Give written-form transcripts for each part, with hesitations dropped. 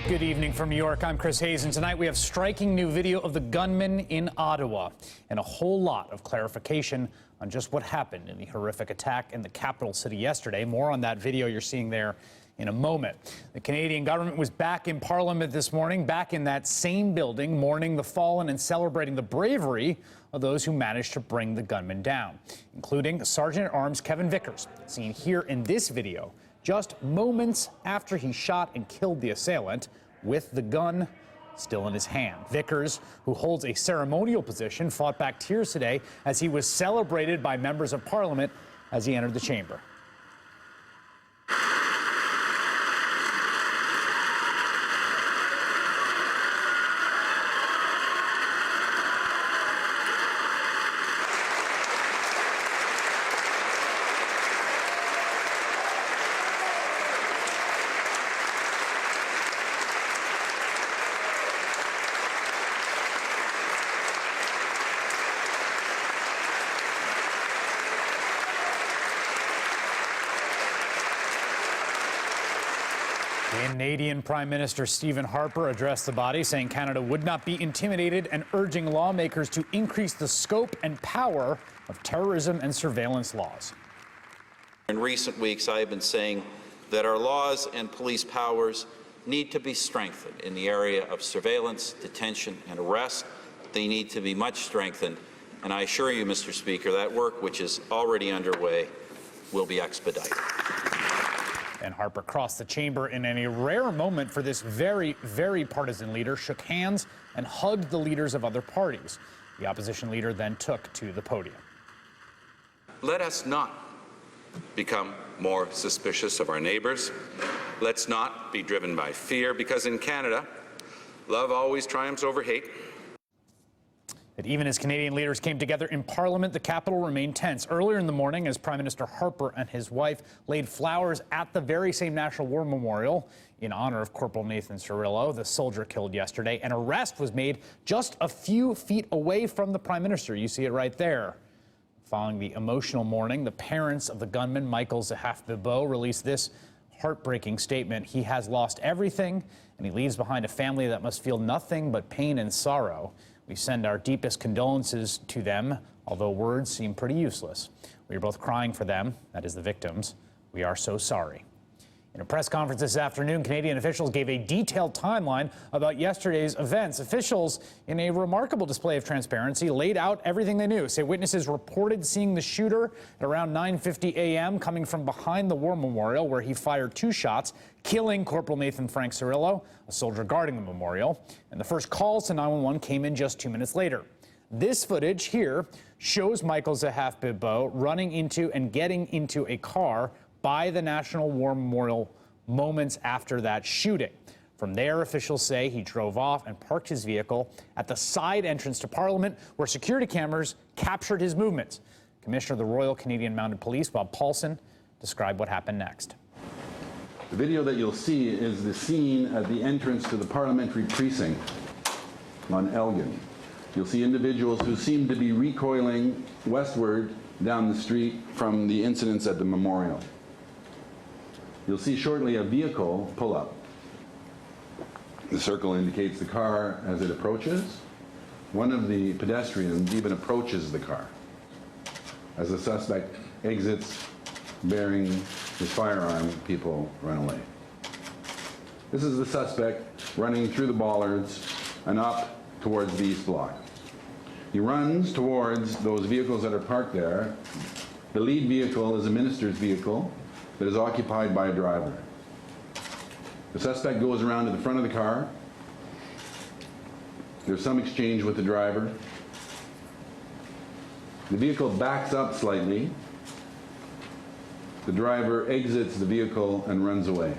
Good evening from New York. I'm Chris Hayes, and tonight we have striking new video of the gunman in Ottawa and a whole lot of clarification on just what happened in the horrific attack in the capital city yesterday. More on that video you're seeing there in a moment. The Canadian government was back in Parliament this morning, back in that same building, mourning the fallen and celebrating the bravery of those who managed to bring the gunman down, including Sergeant-at-Arms Kevin Vickers, seen here in this video just moments after he shot and killed the assailant with the gun still in his hand. Vickers, who holds a ceremonial position, fought back tears today as he was celebrated by members of Parliament as he entered the chamber. Canadian Prime Minister Stephen Harper addressed the body, saying Canada would not be intimidated and urging lawmakers to increase the scope and power of terrorism and surveillance laws. In recent weeks, I have been saying that our laws and police powers need to be strengthened in the area of surveillance, detention, and arrest. They need to be much strengthened, and I assure you, Mr. Speaker, that work, which is already underway, will be expedited. And Harper crossed the chamber in a rare moment for this very, very partisan leader, shook hands and hugged the leaders of other parties. The opposition leader then took to the podium. Let us not become more suspicious of our neighbors. Let's not be driven by fear, because in Canada, love always triumphs over hate. But even as Canadian leaders came together in Parliament, the Capitol remained tense. Earlier in the morning, as Prime Minister Harper and his wife laid flowers at the very same National War Memorial in honor of Corporal Nathan Cirillo, the soldier killed yesterday, an arrest was made just a few feet away from the Prime Minister. You see it right there. Following the emotional mourning, the parents of the gunman, Michael Zehaf-Bibeau, released this heartbreaking statement. He has lost everything, and he leaves behind a family that must feel nothing but pain and sorrow. We send our deepest condolences to them, although words seem pretty useless. We are both crying for them, that is the victims. We are so sorry. In a press conference this afternoon, Canadian officials gave a detailed timeline about yesterday's events. Officials, in a remarkable display of transparency, laid out everything they knew. Say witnesses reported seeing the shooter at around 9:50 a.m. coming from behind the War Memorial, where he fired 2 shots, killing Corporal Nathan Frank Cirillo, a soldier guarding the memorial. And the first calls to 911 came in just 2 minutes later. This footage here shows Michael Zehaf-Bibeau running into and getting into a car by the National War Memorial moments after that shooting. From there, officials say he drove off and parked his vehicle at the side entrance to Parliament, where security cameras captured his movements. Commissioner of the Royal Canadian Mounted Police, Bob Paulson, described what happened next. The video that you'll see is the scene at the entrance to the parliamentary precinct on Elgin. You'll see individuals who seem to be recoiling westward down the street from the incidents at the memorial. You'll see shortly a vehicle pull up. The circle indicates the car as it approaches. One of the pedestrians even approaches the car as the suspect exits bearing his firearm. People run away. This is the suspect running through the bollards and up towards the East Block. He runs towards those vehicles that are parked there. The lead vehicle is a minister's vehicle that is occupied by a driver. The suspect goes around to the front of the car. There's some exchange with the driver. The vehicle backs up slightly. The driver exits the vehicle and runs away.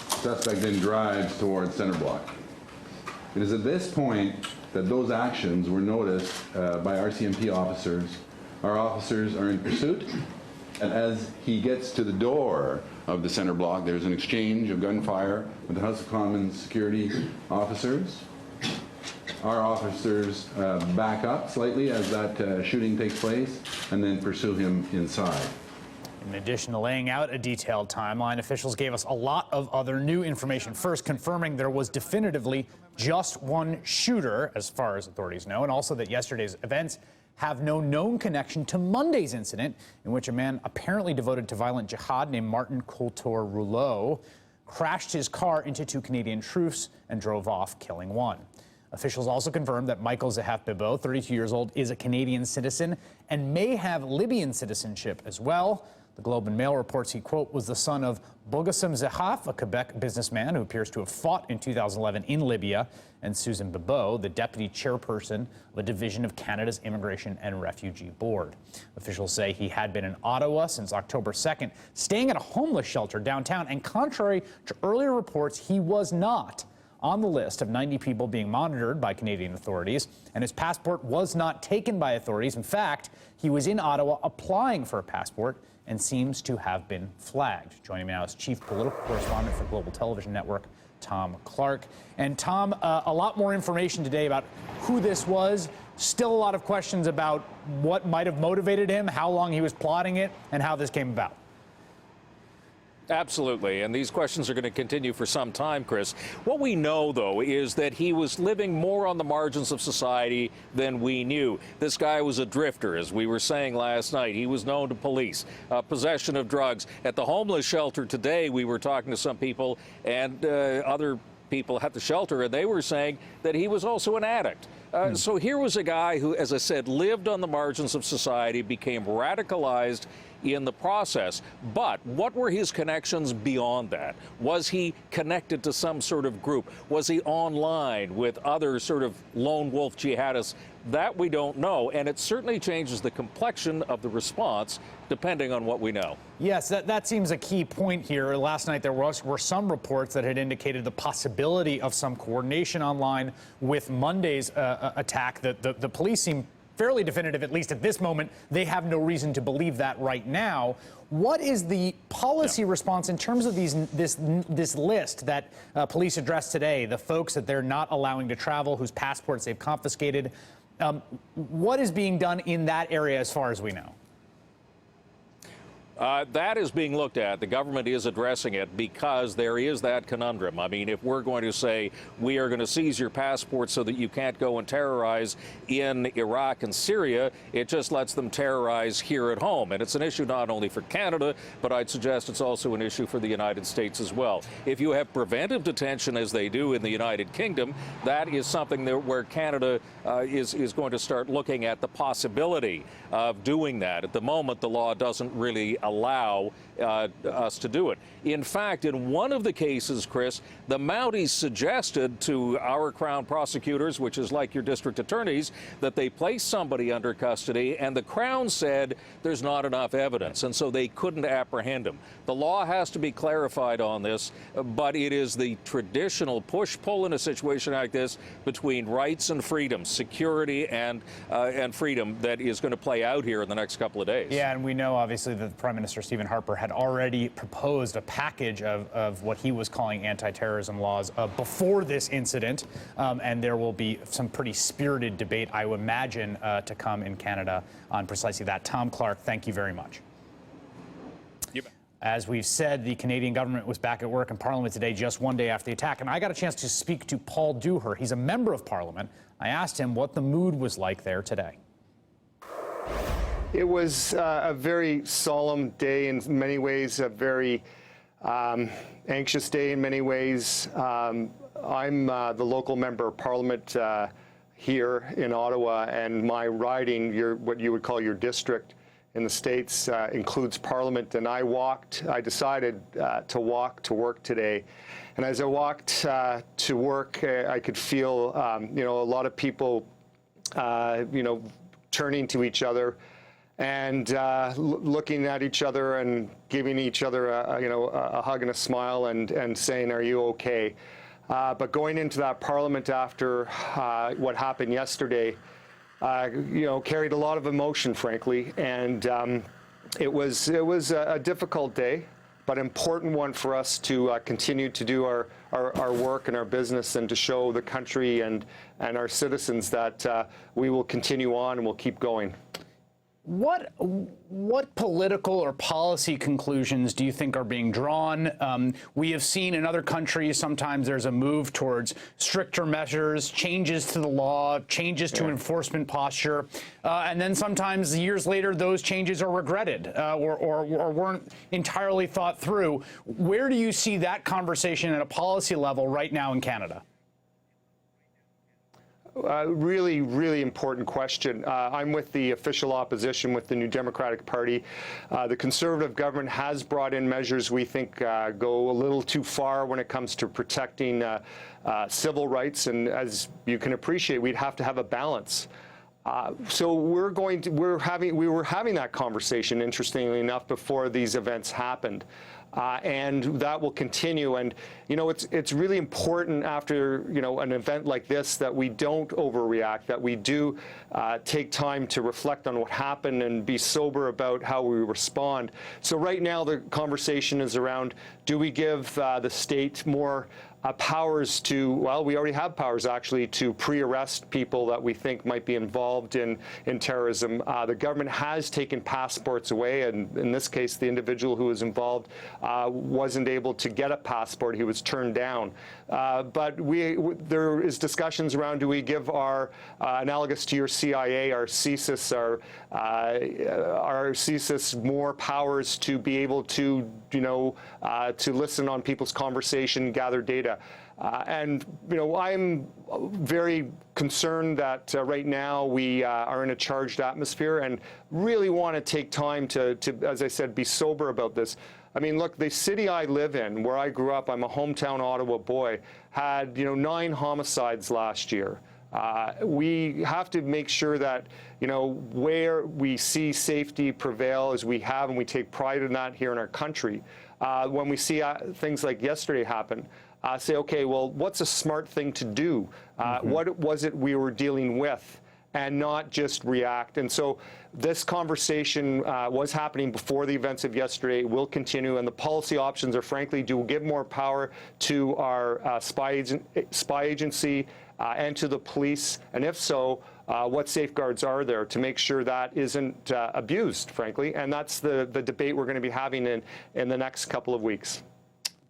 The suspect then drives towards Center Block. It is at this point that those actions were noticed by RCMP officers. Our officers are in pursuit, and as he gets to the door of the Center Block, there's an exchange of gunfire with the House of Commons security officers. Our officers back up slightly as that shooting takes place and then pursue him inside. In addition to laying out a detailed timeline, officials gave us a lot of other new information. First, confirming there was definitively just one shooter, as far as authorities know, and also that yesterday's events have no known connection to Monday's incident, in which a man apparently devoted to violent jihad named Martin Coulter-Rouleau crashed his car into 2 Canadian troops and drove off, killing one. Officials also confirmed that Michael Zehaf Bibeau, 32 years old, is a Canadian citizen and may have Libyan citizenship as well. The Globe and Mail reports he, quote, was the son of Bogasim Zehaf, a Quebec businessman who appears to have fought in 2011 in Libya, and Susan Bibeau, the deputy chairperson of a division of Canada's Immigration and Refugee Board. Officials say he had been in Ottawa since October 2nd, staying at a homeless shelter downtown, and contrary to earlier reports, he was not on the list of 90 people being monitored by Canadian authorities, and his passport was not taken by authorities. In fact, he was in Ottawa applying for a passport and seems to have been flagged. Joining me now is Chief Political Correspondent for Global Television Network, Tom Clark. And Tom, a lot more information today about who this was. Still a lot of questions about what might have motivated him, how long he was plotting it, and how this came about. Absolutely, and these questions are going to continue for some time, Chris. What we know, though, is that he was living more on the margins of society than we knew. This guy was a drifter, as we were saying last night. He was known to police, possession of drugs. At the homeless shelter today, we were talking to some people and other people at the shelter, and they were saying that he was also an addict. So here was a guy who, as I said, lived on the margins of society, became radicalized in the process. But what were his connections beyond that? Was he connected to some sort of group? Was he online with other sort of lone wolf jihadists? That we don't know, and it certainly changes the complexion of the response depending on what we know. Yes, that seems a key point here. Last night there were some reports that had indicated the possibility of some coordination online with Monday's attack. The police seem fairly definitive, at least at this moment. They have no reason to believe that right now. What is the policy response in terms of this list that police addressed today, the folks that they're not allowing to travel, whose passports they've confiscated? What is being done in that area as far as we know? That is being looked at. The government is addressing it because there is that conundrum. I mean, if we're going to say we are going to seize your passport so that you can't go and terrorize in Iraq and Syria, it just lets them terrorize here at home. And it's an issue not only for Canada, but I'd suggest it's also an issue for the United States as well. If you have preventive detention, as they do in the United Kingdom, that is something where Canada is going to start looking at the possibility of doing that. At the moment, the law doesn't really allow us to do it. In fact, in one of the cases, Chris, the Mounties suggested to our Crown prosecutors, which is like your district attorneys, that they place somebody under custody, and the Crown said there's not enough evidence, and so they couldn't apprehend him. The law has to be clarified on this, but it is the traditional push-pull in a situation like this between rights and freedoms, security and freedom that is going to play out here in the next couple of days. Yeah, and we know, obviously, that Prime Minister Stephen Harper had already proposed a package of what he was calling anti-terrorism laws before this incident, and there will be some pretty spirited debate, I would imagine, to come in Canada on precisely that. Tom Clark, thank you very much. You bet. As we've said, the Canadian government was back at work in Parliament today, just one day after the attack, and I got a chance to speak to Paul Dooher. He's a member of Parliament. I asked him what the mood was like there today. It was a very solemn day in many ways, a very anxious day in many ways. I'm the local member of Parliament here in Ottawa, and my riding, what you would call your district in the States, includes Parliament. And I decided to walk to work today. And as I walked to work, I could feel, a lot of people, turning to each other and looking at each other and giving each other a hug and a smile and saying, "Are you okay?" But going into that Parliament after what happened yesterday, carried a lot of emotion, frankly, and it was a difficult day, but important one for us to continue to do our work and our business, and to show the country and our citizens that we will continue on and we'll keep going. What political or policy conclusions do you think are being drawn? We have seen in other countries sometimes there's a move towards stricter measures, changes to the law, changes to enforcement posture, and then sometimes years later those changes are regretted or weren't entirely thought through. Where do you see that conversation at a policy level right now in Canada? Really, really important question. I'm with the official opposition with the New Democratic Party. The Conservative government has brought in measures we think go a little too far when it comes to protecting civil rights, and as you can appreciate, we'd have to have a balance. So we were having that conversation, interestingly enough, before these events happened. And that will continue. And, you know, it's really important after, you know, an event like this that we don't overreact, that we do take time to reflect on what happened and be sober about how we respond. So right now the conversation is around, do we give the state more powers to, well, we already have powers actually to pre-arrest people that we think might be involved in terrorism. The government has taken passports away, and in this case, the individual who was involved wasn't able to get a passport. He was turned down. But there is discussions around, do we give our, analogous to your CIA, our CSIS, our CSIS more powers to be able to, you know, to listen on people's conversation, gather data. And, you know, I'm very concerned that right now we are in a charged atmosphere and really want to take time to, as I said, be sober about this. I mean, look, the city I live in, where I grew up, I'm a hometown Ottawa boy, had, you know, 9 homicides last year. We have to make sure that, you know, where we see safety prevail as we have, and we take pride in that here in our country. When we see things like yesterday happen, say, okay, well, what's a smart thing to do? What was it we were dealing with? And not just react. And so this conversation was happening before the events of yesterday. It will continue, and the policy options are, frankly, do we give more power to our spy agency and to the police? And if so, what safeguards are there to make sure that isn't abused, frankly? And that's the debate we're going to be having in the next couple of weeks.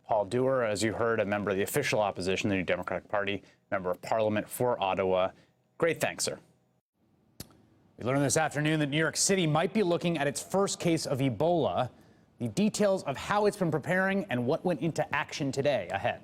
Paul Dewar, as you heard, a member of the official opposition, the New Democratic Party, member of Parliament for Ottawa. Great thanks, sir. We learned this afternoon that New York City might be looking at its first case of Ebola. The details of how it's been preparing and what went into action today ahead.